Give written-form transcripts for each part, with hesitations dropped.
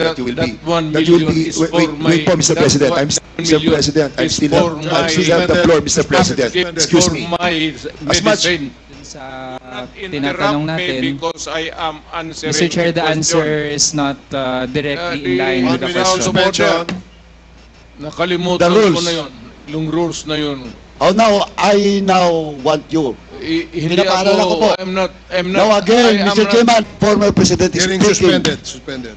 that you will that be. 1 That you will million be. is for my. Wait po, Mr. that President. 1 I'm million President. I'm is still for I'm still my- at the floor, Mr. President. Excuse For me. my As much- medicine. Sa Interrupt tinatanong me natin, because I am answering Mr. Chair, the question. answer is not directly in line with the House of question. Order. Nakalimutan The rules. ko na yun. Yung rules na yun. Oh, now, I now want you. Hindi Pinapaalala ko po. ako, I'm not, Now again, I am Mr. not- Chairman, former President is Hearing speaking. suspended.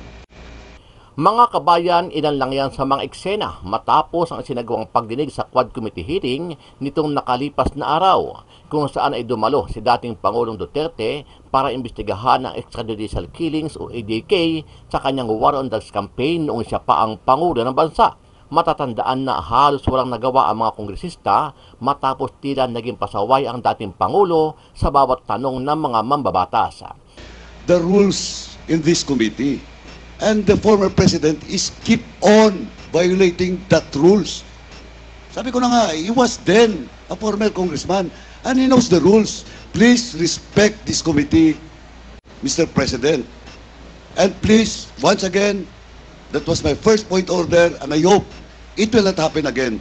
Mga kabayan, ilan lang yan sa mga eksena matapos ang sinagawang pagdinig sa Quad Committee hearing nitong nakalipas na araw kung saan ay dumalo si dating Pangulong Duterte para imbestigahan ang extrajudicial killings o ADK sa kanyang War on Drugs campaign noong siya pa ang Pangulo ng bansa. Matatandaan na halos walang nagawa ang mga kongresista matapos tila naging pasaway ang dating Pangulo sa bawat tanong ng mga mambabatas. The rules in this committee. And the former president is keep on violating that rules. Sabi ko na nga, he was then a former congressman and he knows the rules. Please respect this committee, Mr. President. And please, once again, that was my first point order and I hope it will not happen again.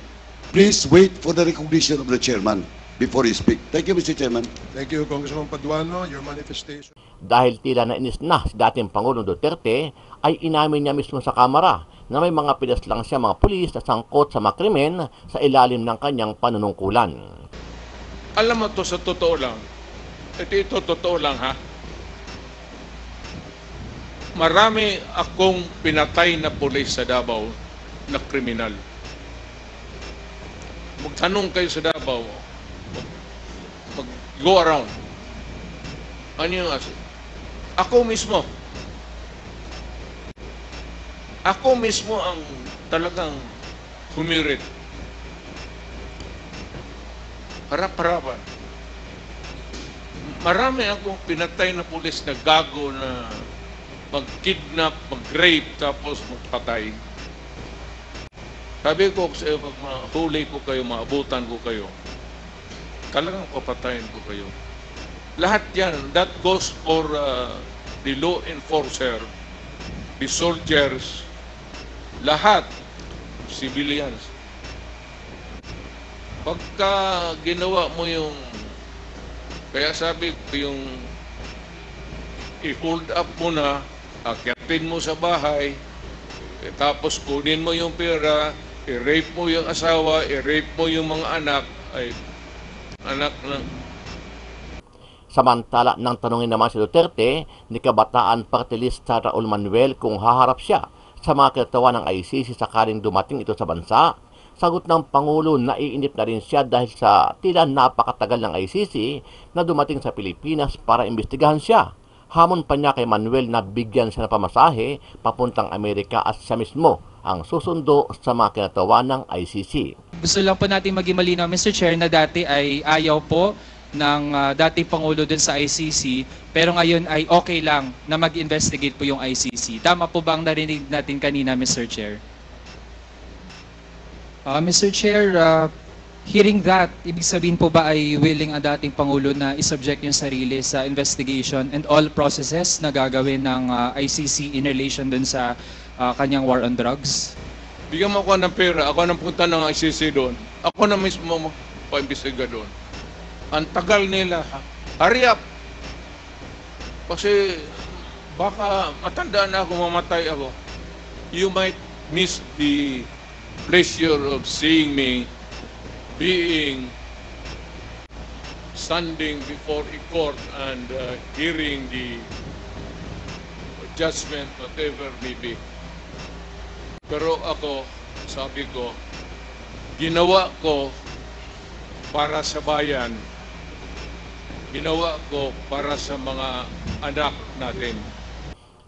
Please wait for the recognition of the chairman before you speak. Thank you, Mr. Chairman. Thank you, Congressman Paduano. Your manifestation. Dahil tila nainis na si dating Pangulong Duterte, ay inamin niya mismo sa Kamara na may mga pinaslang siya mga pulis na sangkot sa mga krimen sa ilalim ng kanyang panunungkulan. Alam mo to sa totoo lang. Ito totoo lang ha. Marami akong pinatay na pulis sa Davao na kriminal. Magtanong kayo sa Davao. Mag-go around. Ano yung ako mismo. Ako mismo ang talagang humirit. Harap-harapan. Marami akong pinatay na pulis na gago na mag-kidnap, mag-rape, tapos magpatay. Sabi ko sa iyo, pag mahuli ko kayo, maabutan ko kayo, talagang papatayin ko kayo. Lahat yan, that goes for the law enforcer, the soldiers, lahat, civilians. Pagka ginawa mo yung, kaya sabi ko yung i-hold up mo na, akyatin mo sa bahay, tapos kunin mo yung pera, i-rape mo yung asawa, i-rape mo yung mga anak, ay anak lang. Samantala nang tanungin naman si Duterte ni Kabataan Party List Raul Manuel kung haharap siya sa mga kinatawan ng ICC sakaling dumating ito sa bansa, sagot ng Pangulo na iinip na rin siya dahil sa tila napakatagal ng ICC na dumating sa Pilipinas para imbestigahan siya. Hamon pa niya kay Manuel na bigyan siya ng pamasahe papuntang Amerika at siya mismo ang susundo sa mga kinatawan ng ICC. Gusto lang po natin maging malinaw, Mr. Chair, na dati ay ayaw po ng dating Pangulo dun sa ICC, pero ngayon ay okay lang na mag-investigate po yung ICC. Tama po ba ang narinig natin kanina, Mr. Chair? Mr. Chair, hearing that, ibig sabihin po ba ay willing ang dating Pangulo na isubject yung sarili sa investigation and all processes na gagawin ng ICC in relation dun sa kanyang war on drugs? Bigyan mo ako ng pera, ako nang punta ng ICC doon. Ako na mismo pa-imbestiga doon. Ang tagal nila. Hurry up! Kasi baka matanda na ako, mamatay ako. You might miss the pleasure of seeing me standing before a court and hearing the judgment, whatever may be. Pero ako, sabi ko, ginawa ko para sa bayan, ginawa ko para sa mga anak natin.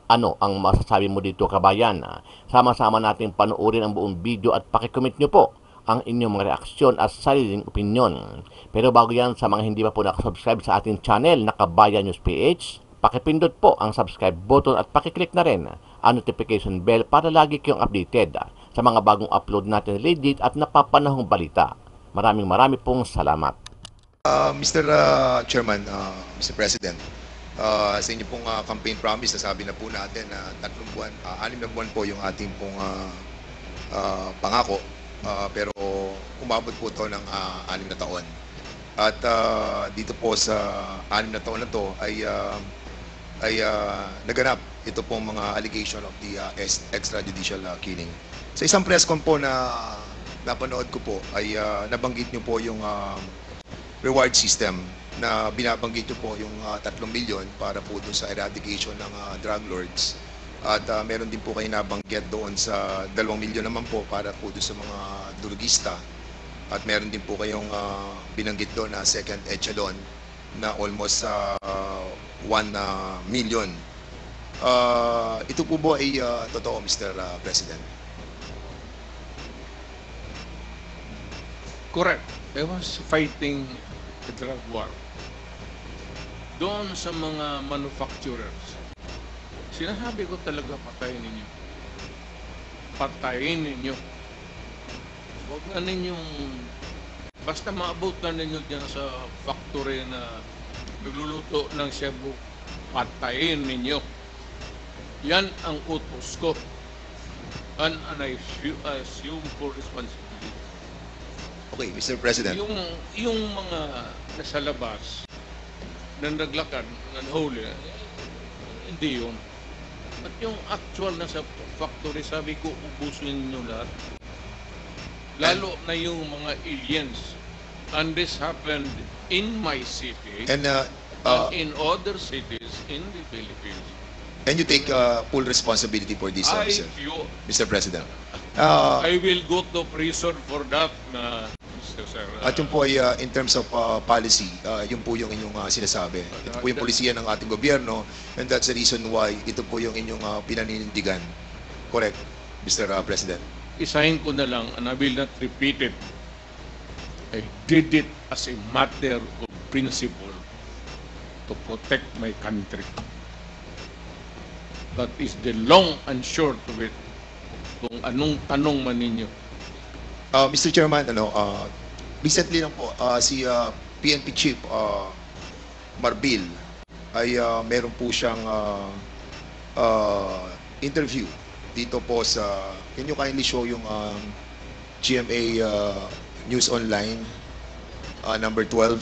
Ano ang masasabi mo dito, kabayan? Sama-sama natin panoorin ang buong video at pakicomment nyo po ang inyong mga reaksyon at sariling opinion. Pero bago yan, sa mga hindi pa po nakasubscribe sa ating channel na Kabayan News PH, pakipindot po ang subscribe button at pakiclick na rin ang notification bell para lagi kayong updated sa mga bagong upload natin legit at napapanahong balita. Maraming pong salamat. Mr. Chairman, Mr. President, Sa inyo pong campaign promise, nasabi na po natin na 3 buwan, 6 na buwan po yung ating pong pangako. Pero umabot po ito ng 6 na taon. At dito po sa 6 na taon na to ay naganap ito pong mga allegation of the extrajudicial killing. Sa isang press con po na napanood ko po ay nabanggit nyo po yung reward system na binabanggit nyo po yung 3 milyon para po doon sa eradication ng drug lords. At meron din po kayo nabanggit doon sa 2 milyon naman po para po doon sa mga drugista. At meron din po kayong binanggit doon na second echelon na almost 1 million. Ito po ba ay totoo, Mr. President? Correct. I was fighting the drug war. Doon sa mga manufacturers, sinasabi ko talaga patayin ninyo. Patayin ninyo. Huwag na ninyong, basta maabot na ninyo dyan sa factory na nagluluto ng Cebu, patayin ninyo. Yan ang utos ko. And I assume for responsibility. Okay, Mr. President. Yung mga nasa labas na naglakad, nanhuli, hindi yun. At yung actual nasa factory, sabi ko, ubusin nyo lahat. Lalo na yung mga aliens. And this happened in my city And in other cities in the Philippines. you take full responsibility for this, Mr. President. I will go to prison for that, Mr. Sir. At yung po ay in terms of policy, yun po yung inyong sinasabi. Ito po yung polisiya ng ating gobyerno, and that's the reason why ito po yung inyong pinaninindigan. Correct, Mr. President. Isahin ko na lang, and I will not repeat it. I did it as a matter of principle to protect my country. That is the long and short of it. Kung anong tanong man ninyo. Mr. Chairman, recently lang po, si PNP Chief Marbil ay meron po siyang interview dito po sa, can you kindly show yung GMA News Online number 12.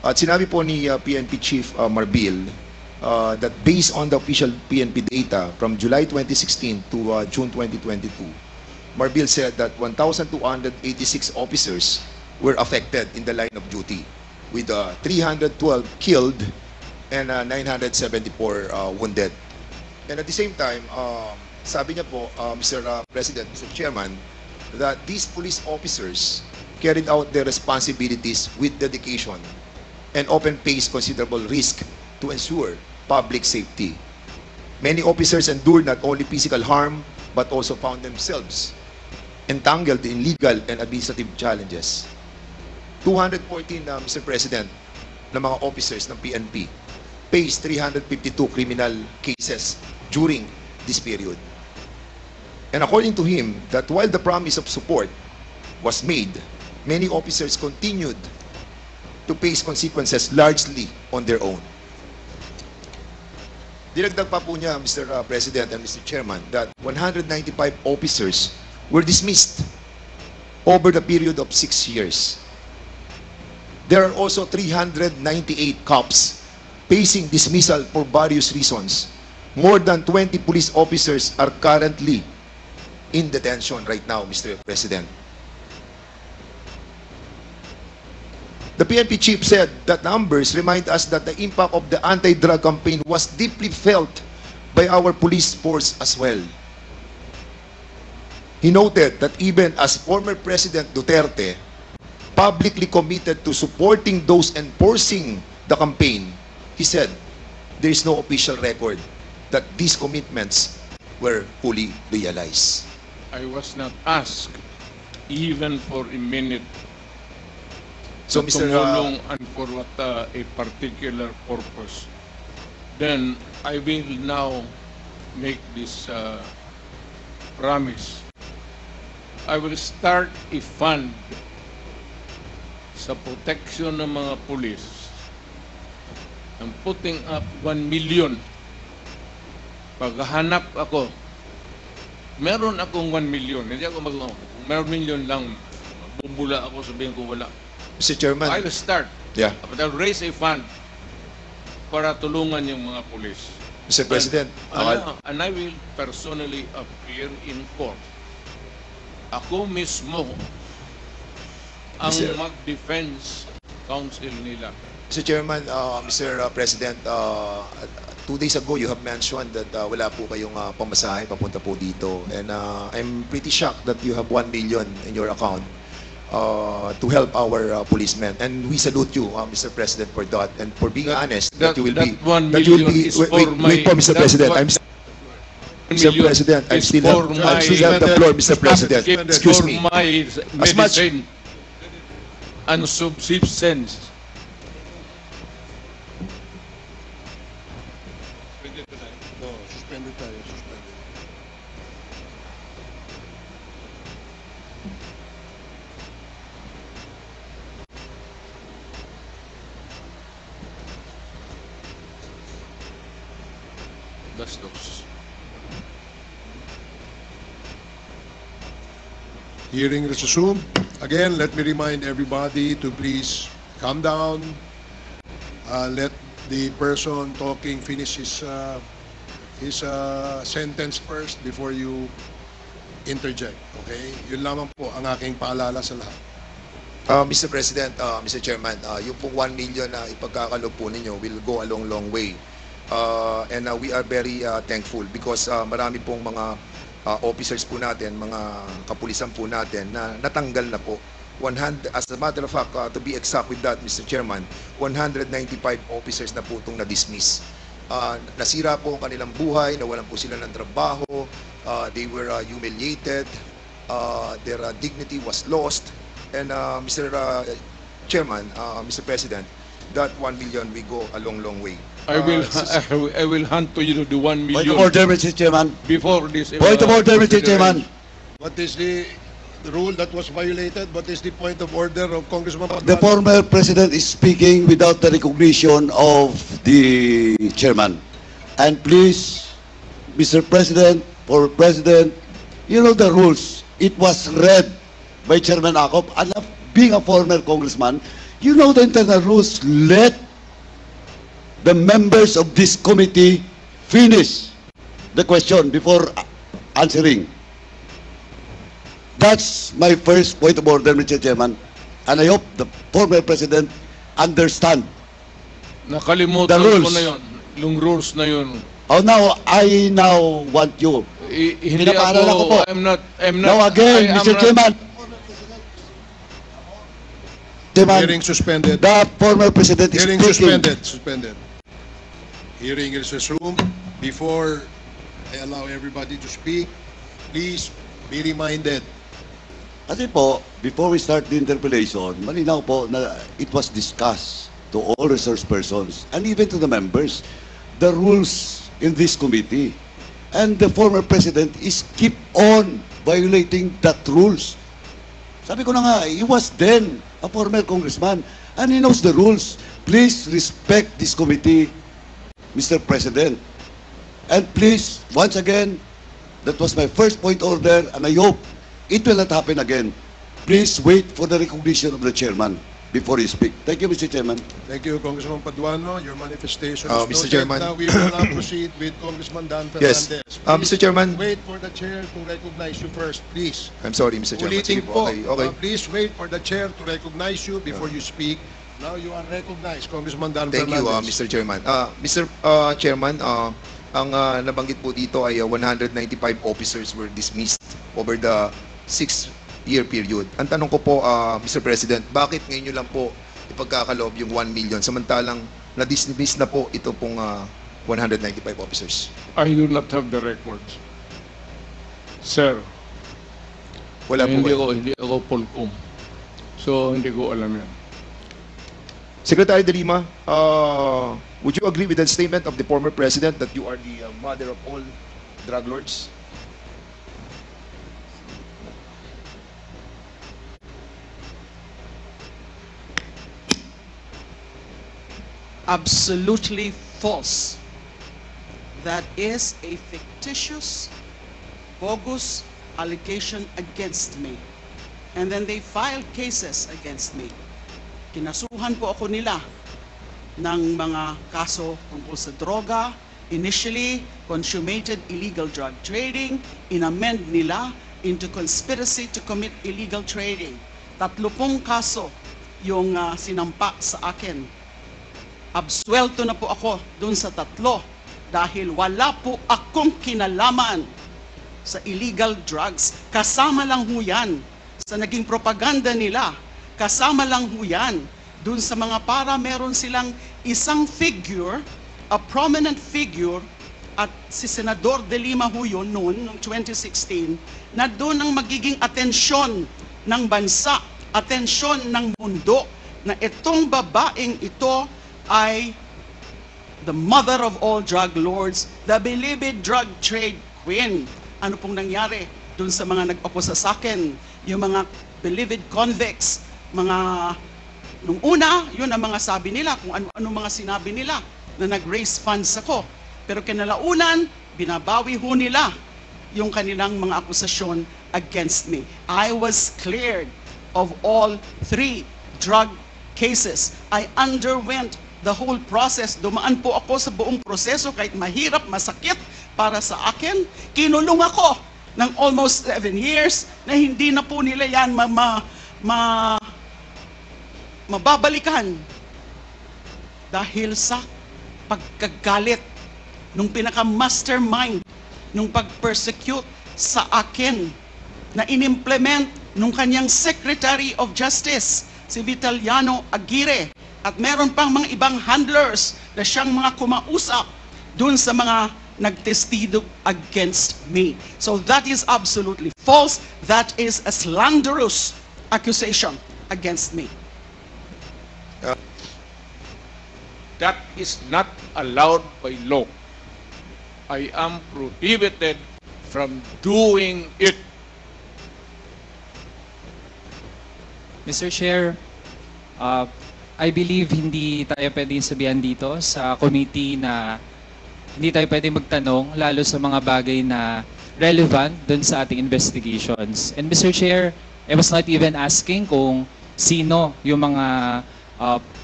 At sinabi po ni PNP Chief Marbil that based on the official PNP data from July 2016 to June 2022, Marbil said that 1,286 officers were affected in the line of duty, with 312 killed and 974 wounded. And at the same time, sabi niya po, Mr. President, Mr. Chairman, that these police officers carried out their responsibilities with dedication and often faced considerable risk to ensure public safety. Many officers endured not only physical harm, but also found themselves entangled in legal and administrative challenges. 214, Mr. President, na mga officers ng PNP faced 352 criminal cases during this period. And according to him, that while the promise of support was made, many officers continued to face consequences largely on their own. Dinagdag pa po niya, Mr. President and Mr. Chairman, that 195 officers were dismissed over the period of 6 years. There are also 398 cops facing dismissal for various reasons. More than 20 police officers are currently in detention right now, Mr. President. The PNP chief said that numbers remind us that the impact of the anti-drug campaign was deeply felt by our police force as well. He noted that even as former President Duterte publicly committed to supporting those enforcing the campaign, he said there is no official record that these commitments were fully realized. I was not asked even for a minute So, to Mr. tumulong and for what a particular purpose. Then I will now make this promise. I will start a fund sa protection ng mga pulis I'm putting up 1 million. Paghanap ako, meron akong 1 million. Hindi ako kung meron million lang, bubula ako, sabihin ko wala. Mr. Chairman. I'll start. Yeah. But I'll raise a fund para tulungan yung mga pulis. Mr. President. And I will personally appear in court. Ako mismo ang Mr. mag-defense counsel nila. Mr. Chairman, Mr. President, 2 days ago you have mentioned that wala po kayong pamasahe papunta po dito. And I'm pretty shocked that you have 1 million in your account to help our policemen. And we salute you, Mr. President, for that. And for being honest, that you will be... That 1 that you will million be is for wait po, Mr. President. Mr. President, I still have the floor, Mr. President. Excuse me. For my As much- medicine and subsistence. No, suspended tayo, suspended. Gastos. Hearing resumed. Again, let me remind everybody to please calm down. Let the person talking finish his sentence first before you interject. Okay? Yun lamang po ang aking paalala sa lahat. Mr. President, Mr. Chairman, yung pong 1 million na ipagkakalob po ninyo will go a long way. And we are very thankful because marami pong mga officers po natin, mga kapulisan po natin na natanggal na po. As a matter of fact, to be exact with that, Mr. Chairman, 195 officers na po itong na-dismiss. Nasira po ang kanilang buhay, nawalan po sila ng trabaho, they were humiliated, their dignity was lost. And Mr. Chairman, Mr. President, that 1 million will go a long way. I will hand to you the 1 Point million of order, Mr. Chairman. before this. Point of order, Mr. Chairman. What is the rule that was violated? What is the point of order of Congressman The Paduano? former president is speaking without the recognition of the chairman. And please, Mr. President, former president, you know the rules. It was read by Chairman Acop. And being a former congressman, you know the internal rules. Let the members of this committee finish the question before answering. That's my first point of order, Mr. Chairman. And I hope the former president understand. Nakalimutan The rules. ko na yun. Yung rules na yun. Oh, now, I now want you. Hindi Pinapaalala ko po. I'm not, Now again, I am Mr. not- Chairman. Chairman, Hearing suspended. the former president is Hearing speaking. suspended. Hearing is resumed. Before I allow everybody to speak, please be reminded. Kasi po, before we start the interpellation, malinaw po na it was discussed to all resource persons and even to the members, the rules in this committee. And the former president is keep on violating that rules. Sabi ko na nga, he was then a former congressman and he knows the rules. Please respect this committee, Mr. President. And please, once again, that was my first point order and I hope it will not happen again. Please wait for the recognition of the chairman before you speak. Thank you, Mr. Chairman. Thank you, Congressman Paduano. Your manifestation Mr. is noted. Chairman. Now we will now proceed with Congressman Dan Yes. Fernandez. Mr. Chairman. Wait for the chair to recognize you first, please. I'm sorry, Mr. Chairman. Ulitin Sige po, Okay. please wait for the chair to recognize you before you speak. Now you are recognized, Congressman Dan Thank you, Fernandez. Mr. Chairman. Mr. Chairman, ang nabanggit po dito ay 195 officers were dismissed over the 6-year period. Ang tanong ko po, Mr. President, bakit ngayon nyo lang po ipagkakaloob yung 1 million samantalang na-dismiss na po ito pong 195 officers? I do not have the records. Sir, Wala po ba? hindi ako Polcom. So, hindi ko alam yan. Secretary De Lima, would you agree with the statement of the former president that you are the mother of all drug lords? absolutely false. That is a fictitious, bogus allegation against me. And then they filed cases against me. Kinasuhan po ako nila ng mga kaso tungkol sa droga. Initially, consummated illegal drug trading. Inamend nila into conspiracy to commit illegal trading. 30 kaso yung sinampa sa akin. Absuelto na po ako dun sa 3 dahil wala po akong kinalaman sa illegal drugs. Kasama lang ho yan sa naging propaganda nila. Kasama lang ho yan dun sa mga para meron silang isang figure, a prominent figure, at si Senador De Lima ho yun noon, noong 2016, na doon ang magiging atensyon ng bansa, atensyon ng mundo, na itong babaeng ito ay the mother of all drug lords, the beloved drug trade queen. Ano pong nangyari dun sa mga nag-oposa sa akin? Yung mga beloved convicts, mga nung una, yun ang mga sabi nila, kung ano-ano mga sinabi nila, na nag-raise funds ako. Pero kinalaunan, binabawi ho nila yung kanilang mga akusasyon against me. I was cleared of all 3 drug cases. I underwent the whole process. Dumaan po ako sa buong proseso kahit mahirap, masakit para sa akin. Kinulong ako ng almost 7 years na hindi na po nila yan mababalikan dahil sa pagkagalit nung pinaka-mastermind nung pag-persecute sa akin na inimplement nung kanyang Secretary of Justice, si Vitaliano Aguirre. At meron pang mga ibang handlers na siyang mga kumausap dun sa mga nagtestigo against me. So that is absolutely false. That is a slanderous accusation against me. That is not allowed by law. I am prohibited from doing it. Mr. Chair, I believe hindi tayo pwedeng sabihan dito sa committee na hindi tayo pwedeng magtanong lalo sa mga bagay na relevant dun sa ating investigations. And Mr. Chair, I was not even asking kung sino yung mga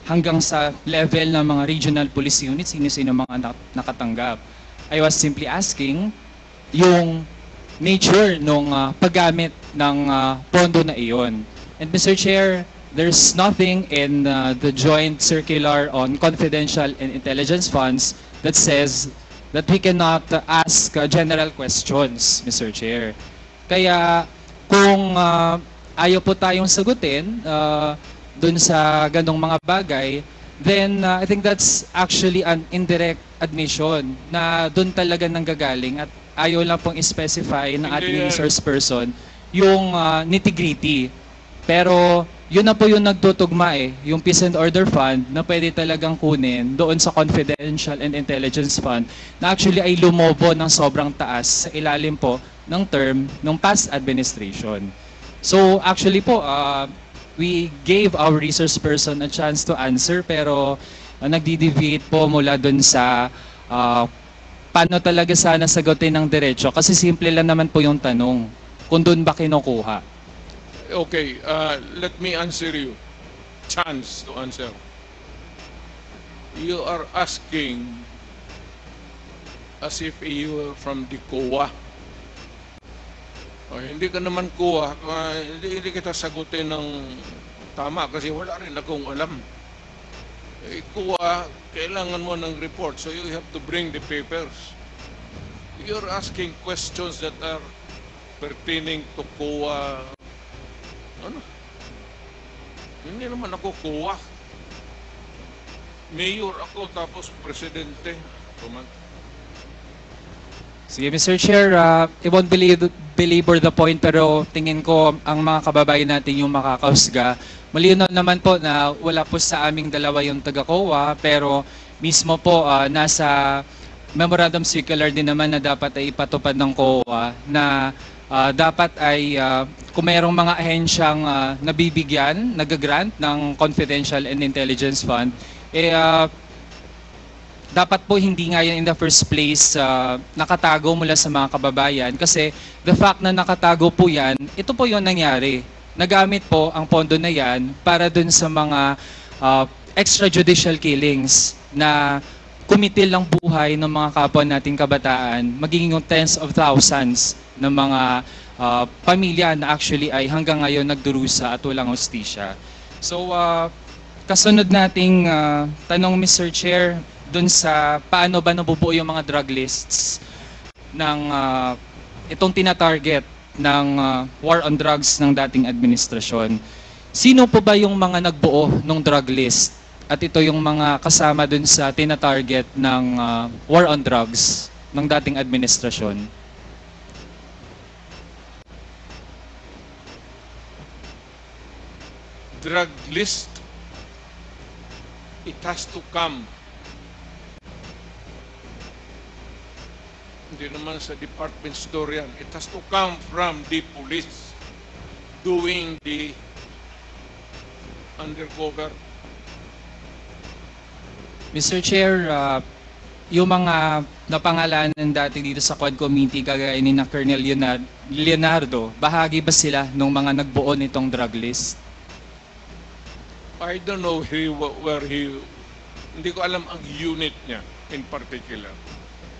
hanggang sa level ng mga regional police units, sino-sino mga nakatanggap. I was simply asking yung nature ng paggamit ng pondo na iyon. And Mr. Chair, there's nothing in the joint circular on confidential and intelligence funds that says that we cannot ask general questions, Mr. Chair. Kaya kung ayaw po tayong sagutin dun sa ganong mga bagay, then I think that's actually an indirect admission na dun talaga nanggagaling at ayaw lang pong specify ng ating resource person yung nitty-gritty. Pero yun na po yung nagtutugma yung Peace and Order Fund na pwede talagang kunin doon sa Confidential and Intelligence Fund na actually ay lumobo ng sobrang taas sa ilalim po ng term ng past administration. So actually po, we gave our resource person a chance to answer pero nagdi-deviate po mula doon sa paano talaga sana sagutin ng diretso kasi simple lang naman po yung tanong kung doon ba kinukuha. Okay, let me answer you. Chance to answer. You are asking as if you were from the COA. Hindi ka naman COA, hindi kita sagutin ng tama kasi wala rin akong alam. COA, kailangan mo ng report, so you have to bring the papers. You're asking questions that are pertaining to COA. Ano? Hindi naman ako COA. Mayor ako tapos presidente. Sige, Mr. Chair, I won't belabor the point pero tingin ko ang mga kababayan natin yung makakausga. Malinaw naman po na wala po sa aming dalawa yung taga-COA pero mismo po nasa memorandum circular din naman na dapat ay ipatupad ng COA na dapat ay kung mayroong mga ahensyang nabibigyan, nag-grant ng Confidential and Intelligence Fund, dapat po hindi nga yan in the first place nakatago mula sa mga kababayan kasi the fact na nakatago po yan, ito po yung nangyari. Nagamit po ang pondo na yan para dun sa mga extrajudicial killings na kumitil ang buhay ng mga kapwa nating kabataan, magiging yung tens of thousands ng mga pamilya na actually ay hanggang ngayon nagdurusa at walang hustisya. So, kasunod nating tanong, Mr. Chair, dun sa paano ba nabubuo yung mga drug lists ng itong tina-target ng war on drugs ng dating administrasyon. Sino po ba yung mga nagbuo ng drug list? At ito yung mga kasama dun sa tina-target ng war on drugs ng dating administrasyon. Drug list, it has to come. Hindi naman sa department store yan. It has to come from the police doing the undercover. Mr. Chair, yung mga napangalanan dati dito sa Quad Committee kagaya ni na Colonel Leonardo, bahagi ba sila ng mga nagbuo nitong drug list? I don't know hindi ko alam ang unit niya in particular.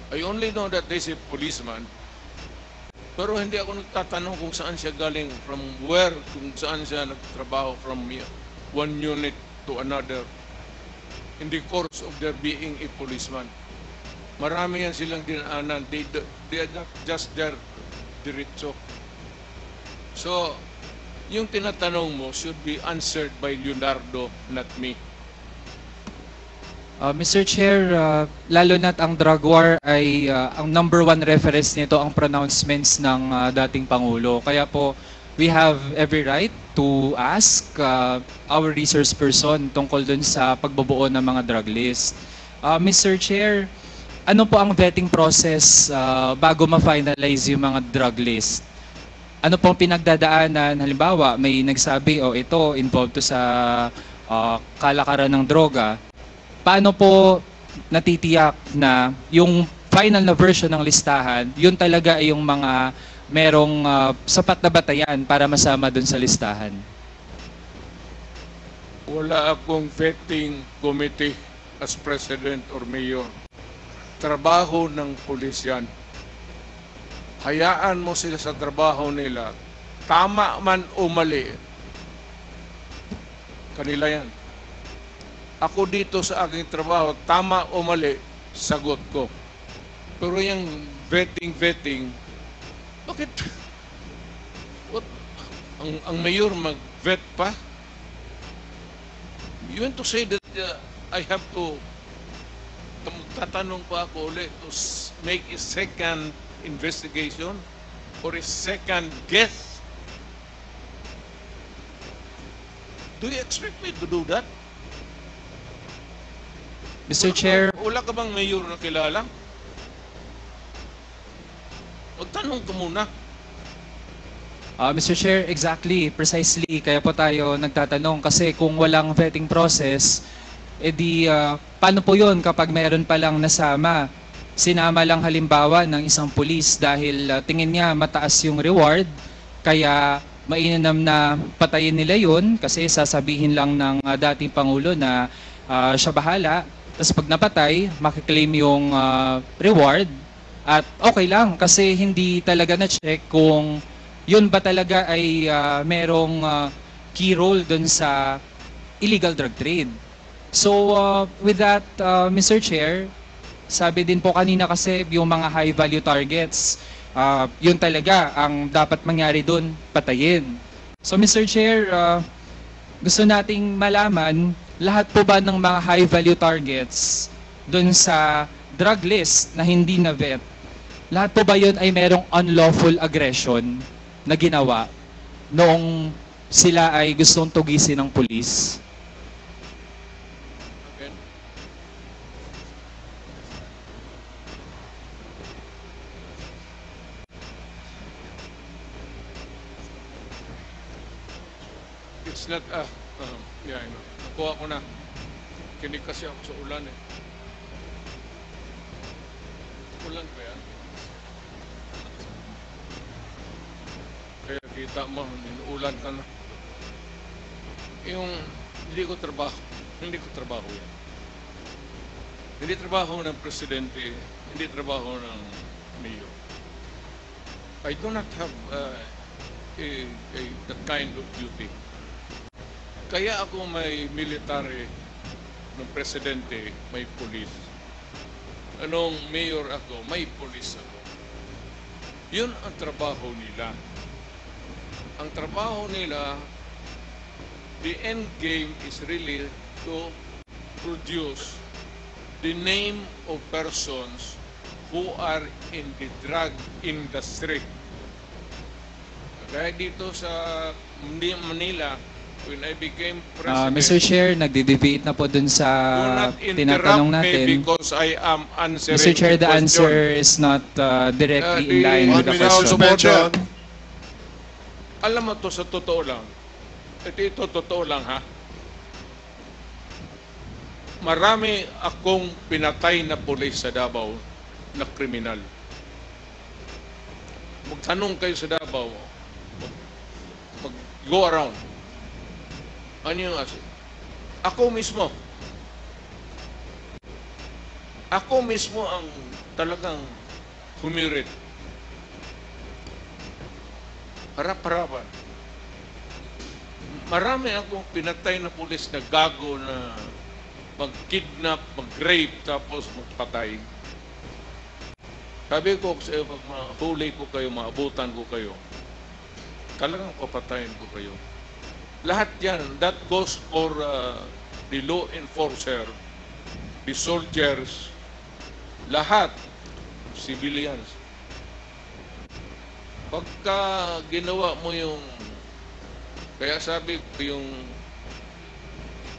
I only know that there's a policeman. Pero hindi ako nagtatanong kung saan siya galing, from where, kung saan siya nagtrabaho from one unit to another in the course of their being a policeman. Marami yan silang dinaanan. They are not just there diretso. So, yung tinatanong mo should be answered by Leonardo, not me. Mr. Chair, lalo na't ang drug war ay ang number one reference nito ang pronouncements ng dating Pangulo. Kaya po, we have every right to ask our resource person tungkol dun sa pagbubuo ng mga drug list. Mr. Chair, ano po ang vetting process bago ma-finalize yung mga drug list? Ano pong pinagdadaanan? Halimbawa, may nagsabi, ito, involved to sa kalakaran ng droga. Paano po natitiyak na yung final na version ng listahan, yun talaga ay yung mga merong sapat na batayan para masama dun sa listahan? Wala akong vetting committee as president or mayor. Trabaho ng pulis yan. Hayaan mo sila sa trabaho nila. Tama man o mali, kanila yan. Ako dito sa aking trabaho, tama o mali, sagot ko. Pero yung vetting, bakit? Ang mayor mag-vet pa? You want to say that I have to, tatanong pa ako ulit to make a second investigation or a second guess? Do you expect me to do that? Mr. Chair, Wala ka bang mayor na kilala? Magtanong ka muna. Mr. Chair, exactly, precisely. Kaya po tayo nagtatanong kasi kung walang vetting process, edi paano po yun kapag mayroon palang nasama? Sinama lang halimbawa ng isang pulis dahil tingin niya mataas yung reward, kaya mainam na patayin nila yun kasi sasabihin lang ng dating Pangulo na siya bahala. Tapos pag napatay, makiklaim yung reward at okay lang kasi hindi talaga na-check kung yun ba talaga ay merong key role dun sa illegal drug trade. So with that, Mr. Chair, sabi din po kanina kasi yung mga high value targets, yun talaga ang dapat mangyari dun, patayin. So Mr. Chair, gusto nating malaman, lahat po ba ng mga high value targets dun sa drug list na hindi na vet, lahat po ba yun ay merong unlawful aggression na ginawa noong sila ay gustong tugisin ng pulis? Okay. It's not, yeah, I know. Nakuha ko na. Kinig kasi ako sa ulan eh. Inuulan ko yan. Kaya kita mo, inuulan ka na. Yung hindi ko trabaho yan. Hindi trabaho ng presidente, hindi trabaho ng mayor. I do not have that kind of duty. Kaya ako may military ng presidente, may police. Anong mayor ako, may police ako. Yun ang trabaho nila. Ang trabaho nila, the end game is really to produce the name of persons who are in the drug industry. Kaya dito sa Manila, when I became president, Mr. Chair, nagdi-debate na po dun sa do not tinatanong interrupt me natin. because I am answering Mr. Chair, the question. answer is not directly in line the- with the 1 minute question. suspension. Alam mo to sa totoo lang. Ito totoo lang ha. Marami akong pinatay na pulis sa Davao na kriminal. Magtanong kayo sa Davao, mag-go around. Ano yung asin? Ako mismo ang talagang humirit. Harap-harapan. Marami akong pinatay na pulis na gago na mag-kidnap, mag-rape, tapos magpatay. Sabi ko sa iyo, pag mahuli ko kayo, maabutan ko kayo, talagang papatayin ko kayo. Lahat yan, that goes for the law enforcer, the soldiers, lahat, civilians. Pagka ginawa mo yung, kaya sabi ko yung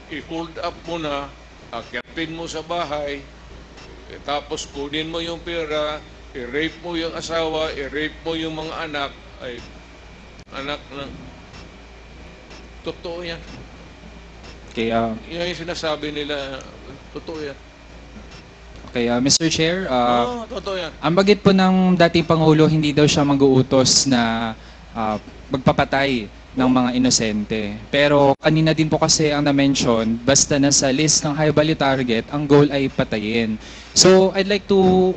i-hold up mo na, akyatin mo sa bahay, tapos kunin mo yung pera, i-rape mo yung asawa, i-rape mo yung mga anak, ay anak ng totoo yan. Kaya, Yan yung sinasabi nila, totoo yan. okay, Mr. Chair, Oo, totoo yan. ang bagit po ng dating Pangulo, hindi daw siya mag-uutos na magpapatay ng mga inosente. Pero kanina din po kasi ang na-mention, basta nasa list ng high value target, ang goal ay patayin. So, I'd like to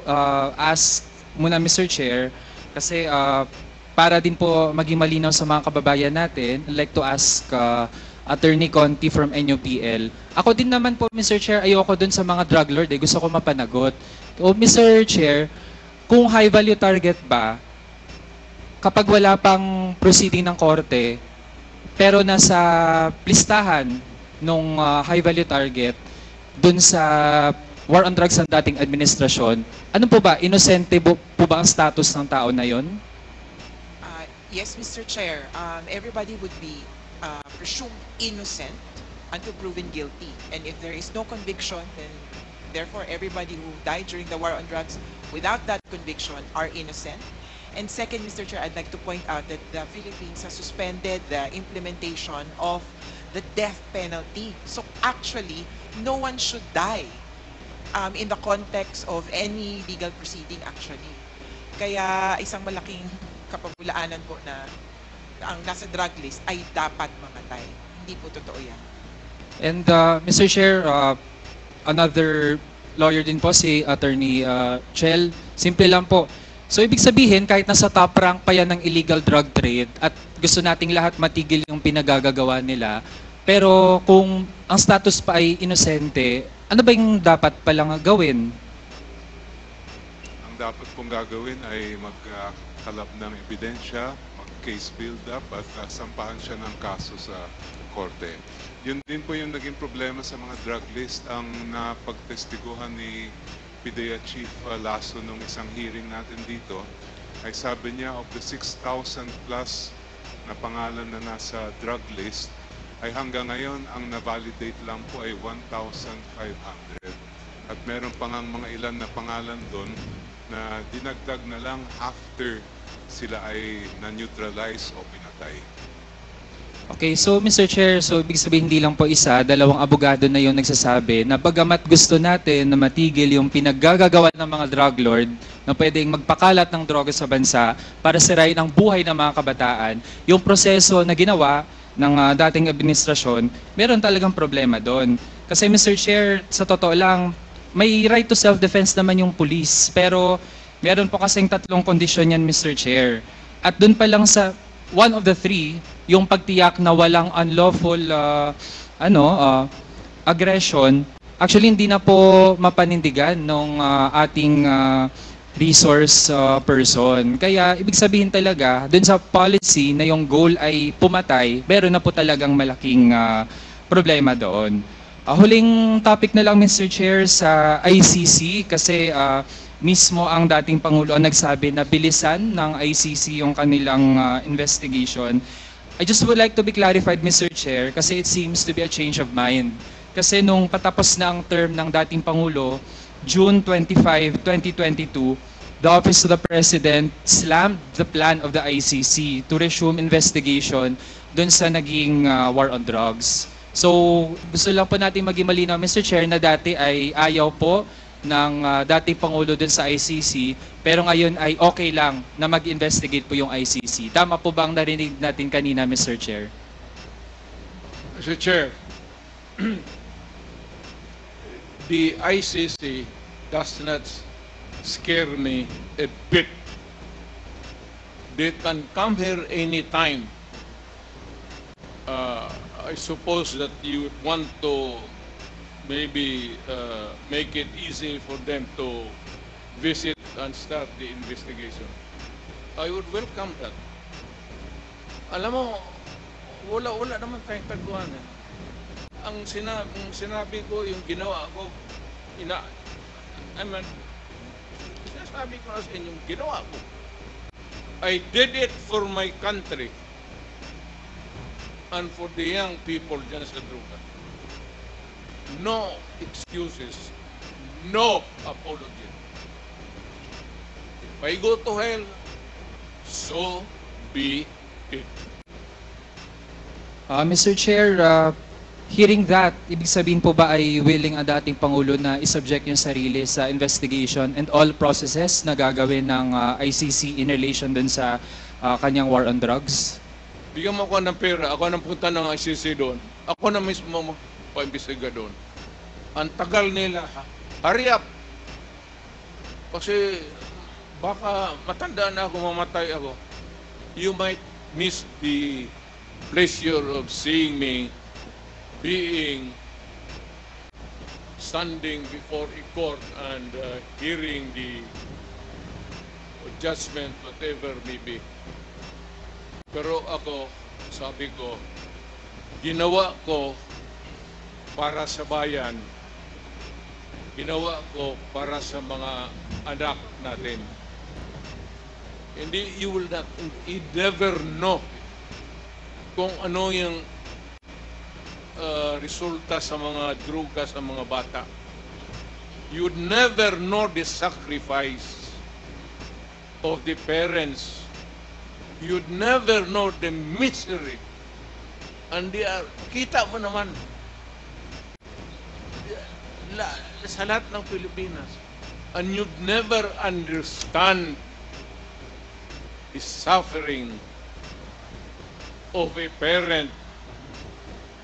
ask muna Mr. Chair, kasi para din po maging malinaw sa mga kababayan natin, I'd like to ask Attorney Conti from NUPL. Ako din naman po, Mr. Chair, ayoko dun sa mga drug lord, gusto ko mapanagot. O Mr. Chair, kung high value target ba, kapag wala pang proceeding ng korte, pero nasa listahan ng high value target, dun sa war on drugs ng dating administrasyon, ano po ba, inosente po ba ang status ng tao na yon? Yes, Mr. Chair. Everybody would be presumed innocent until proven guilty. And if there is no conviction, then therefore everybody who died during the war on drugs without that conviction are innocent. And second, Mr. Chair, I'd like to point out that the Philippines has suspended the implementation of the death penalty. So actually, no one should die in the context of any legal proceeding actually. Kaya isang malaking kapabulaanan po na ang nasa drug list ay dapat mamatay. Hindi po totoo yan. And Mr. Chair, another lawyer din po, si Attorney Chel. Simple lang po. So ibig sabihin, kahit nasa top rank pa yan ng illegal drug trade at gusto nating lahat matigil yung pinagagagawa nila, pero kung ang status pa ay inosente, ano ba yung dapat palang gawin? Ang dapat pong gagawin ay magkalap ng ebidensya, mag-case build-up at sampahan siya ng kaso sa korte. Yun din po yung naging problema sa mga drug list ang napagtestiguhan ni PIDEA Chief Lasso nung isang hearing natin dito, ay sabi niya of the 6,000 plus na pangalan na nasa drug list, ay hanggang ngayon ang na-validate lang po ay 1,500. At meron pa ngang mga ilan na pangalan doon na dinagdag na lang after sila ay na-neutralize o pinatay. Okay, so Mr. Chair, so ibig sabihin hindi lang po isa, dalawang abogado na yung nagsasabi na bagamat gusto natin na matigil yung pinaggagawa ng mga drug lord na pwedeng magpakalat ng droga sa bansa para sirain ang buhay ng mga kabataan, yung proseso na ginawa ng dating administrasyon, meron talagang problema doon. Kasi Mr. Chair, sa totoo lang, may right to self-defense naman yung police, pero meron po kasing tatlong kondisyon yan, Mr. Chair. At doon pa lang sa one of the three, yung pagtiyak na walang unlawful aggression, actually hindi na po mapanindigan ng ating resource person. Kaya ibig sabihin talaga, dun sa policy na yung goal ay pumatay, meron na po talagang malaking problema doon. Huling topic na lang, Mr. Chair, sa ICC, kasi mismo ang dating Pangulo ang nagsabi na bilisan ng ICC yung kanilang investigation. I just would like to be clarified, Mr. Chair, kasi it seems to be a change of mind. Kasi nung patapos na ang term ng dating Pangulo, June 25, 2022, the Office of the President slammed the plan of the ICC to resume investigation dun sa naging war on drugs. So, gusto lang po natin maging malinaw, Mr. Chair, na dati ay ayaw po ng dating Pangulo dun sa ICC, pero ngayon ay okay lang na mag-investigate po yung ICC. Tama po ba ang narinig natin kanina, Mr. Chair? Mr. Chair, the ICC does not scare me a bit. They can come here anytime. I suppose that you would want to maybe make it easy for them to visit and start the investigation. I would welcome that. Alam mo, wala naman tayong taguan. Ang sinabi ko, yung ginawa ko, sinasabi ko na sa inyo, yung ginawa ko. I did it for my country and for the young people dyan sa droga. No excuses, no apology. If I go to hell, so be it. Mr. Chair, hearing that, ibig sabihin po ba ay willing ang dating Pangulo na isubject yung sarili sa investigation and all processes na gagawin ng ICC in relation dun sa kanyang war on drugs? Bigyan mo ako ng pera, ako nang punta ng ICC doon. Ako na mismo magpa-imbestiga doon. Ang tagal nila, hurry up. Kasi baka matanda na ako, mamatay ako. You might miss the pleasure of seeing me standing before a court and hearing the judgment, whatever may be. Pero ako, sabi ko, ginawa ko para sa bayan, ginawa ko para sa mga anak natin. Hindi, you never know kung ano yung resulta sa mga droga sa mga bata. You'd never know the sacrifice of the parents. You'd never know the misery. And kita mo naman, sa lahat ng Pilipinas. And you'd never understand the suffering of a parent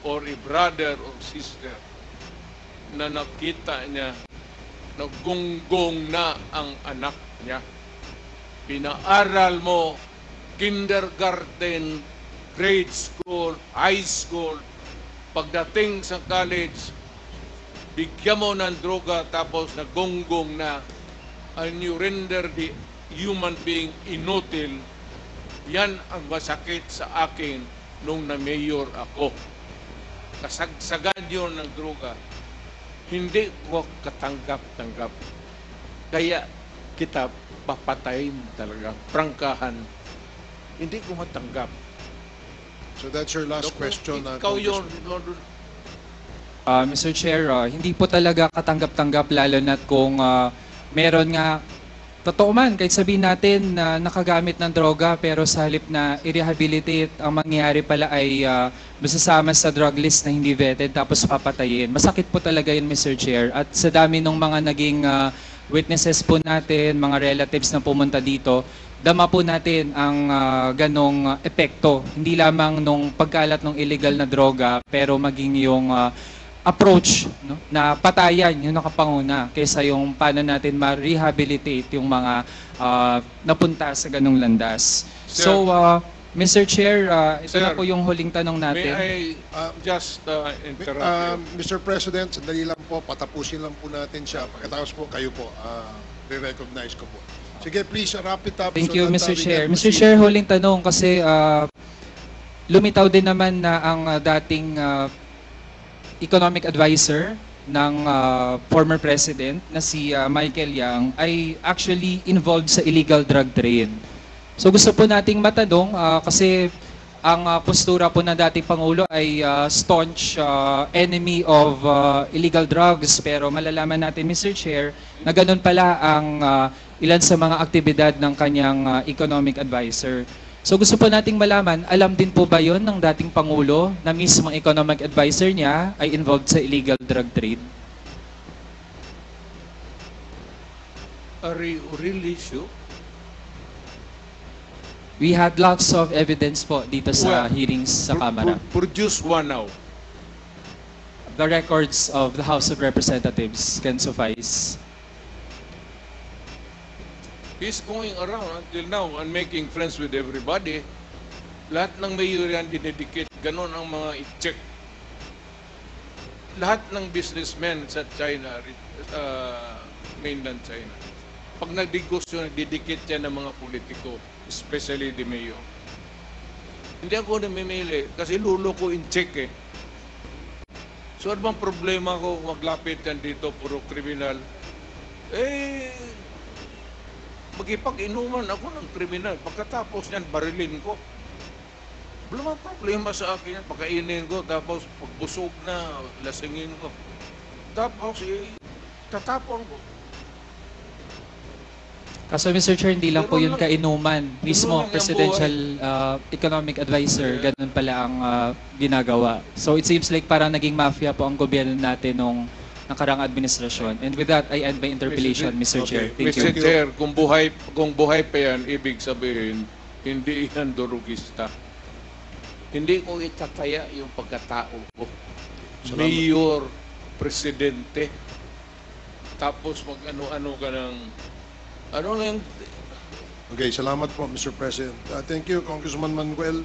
or a brother or sister na nakita niya nagunggong na ang anak niya. Pinaaral mo kindergarten, grade school, high school, pagdating sa college, bigyan mo ng droga tapos nagunggong na, and you render the human being inutil. Yan ang masakit sa akin nung na-mayor ako. Kasagsagan yun ng droga. Hindi ko katanggap-tanggap. Kaya kita papatayin talaga, prangkahan. Hindi ko matanggap. So that's your last question. Ikaw yun. Mr. Chair, hindi po talaga katanggap-tanggap lalo na kung meron nga totoo man, kahit sabihin natin na nakagamit ng droga pero sa halip na i-rehabilitate, ang mangyayari pala ay masasama sa drug list na hindi vetted tapos papatayin. Masakit po talaga yun, Mr. Chair. At sa dami ng mga naging witnesses po natin, mga relatives na pumunta dito, dama po natin ang ganong epekto. Hindi lamang nung pagkalat ng illegal na droga, pero maging yung approach, no, na patayan yung nakapanguna kaysa yung paano natin ma-rehabilitate yung mga napunta sa ganong landas. Sir. So, Mr. Chair, ito Sir, na po yung huling tanong natin. May I just interrupt you? Mr. President, sandali lang po, patapusin lang po natin siya. Pagkatapos po, kayo po, re-recognize ko po. Sige, please, wrap it up. Thank so you, that, Mr. we Chair. can Mr. proceed. Chair, huling tanong kasi lumitaw din naman na ang dating economic advisor ng former president na si Michael Yang ay actually involved sa illegal drug trade. So gusto po nating matanong kasi ang postura po ng dating Pangulo ay staunch enemy of illegal drugs, pero malalaman natin, Mr. Chair, na ganun pala ang ilan sa mga aktibidad ng kanyang economic advisor. So gusto po nating malaman, alam din po ba yon ng dating Pangulo na mismong economic advisor niya ay involved sa illegal drug trade? A real issue? We had lots of evidence po dito sa Well, hearings sa Kamara. Produce one now. The records of the House of Representatives can suffice. He's going around until now and making friends with everybody. Lahat ng mayor yan dinedicate. Ganon ang mga i-check. Lahat ng businessmen sa China, mainland China, pag nagdegosyo, nagdidikit yan ng mga politiko, especially the mayor. Hindi ako namimili kasi lulo ko in check eh. So ano bang problema ko maglapit yan dito, puro kriminal? Magipag-inuman ako ng kriminal. Pagkatapos niyan, barilin ko. Wala mang problema sa akin yan. Pakainin ko, tapos pagbusog na, lasingin ko. Tapos, tatapon ko. Kaso Mr. Chair, hindi lang po yun Ganun lang- kainuman. Mismo, ganun lang ang presidential economic advisor, ganun pala ang ginagawa. So it seems like parang naging mafia po ang gobyerno natin nung nakarang administrasyon. And with that, I end my interpellation, Mr. Chair. Thank Mr. you. Chair, kung buhay pa yan, ibig sabihin, hindi yan durugista. Hindi ko itataya yung pagkatao ko. Mayor, presidente, tapos mag-ano-ano ka ng, ano na yung Okay, salamat po, Mr. President. Thank you, Congressman Manuel.